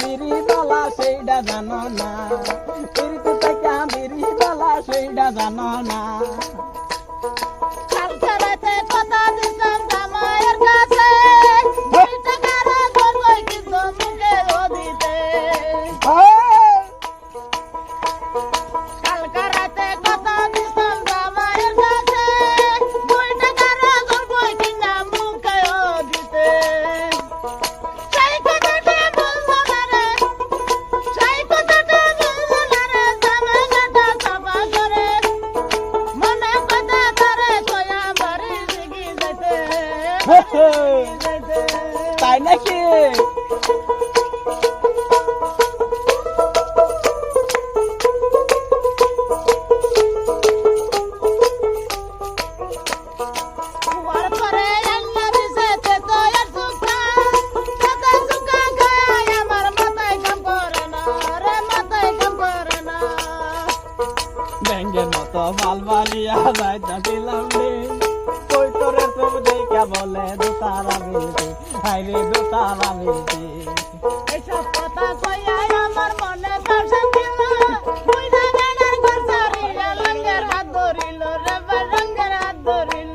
বিড়ি বালা সেইটা জানো না, পিরিতি থেকে বিড়ি বালা সেইটা জানো না। কালকে রাতে কথা দিতাম জামাইয়ের কাছে, টাকার গর্বই কিন্তু মুখে দিতে। কালকে রাতে কথা দিতাম জামাইয়ের কাছে, টাকার গর্বই কিনা মুখে দিতে। তাই নাকি? ব্যাঙ্গের মতো বালবালিয়া যাইতা দিলাম রে, কই তোরে সব দেখা বলে দোতারা বেটি, হাইরে দোতারা বেটি। এসব কথা কইয়া আমার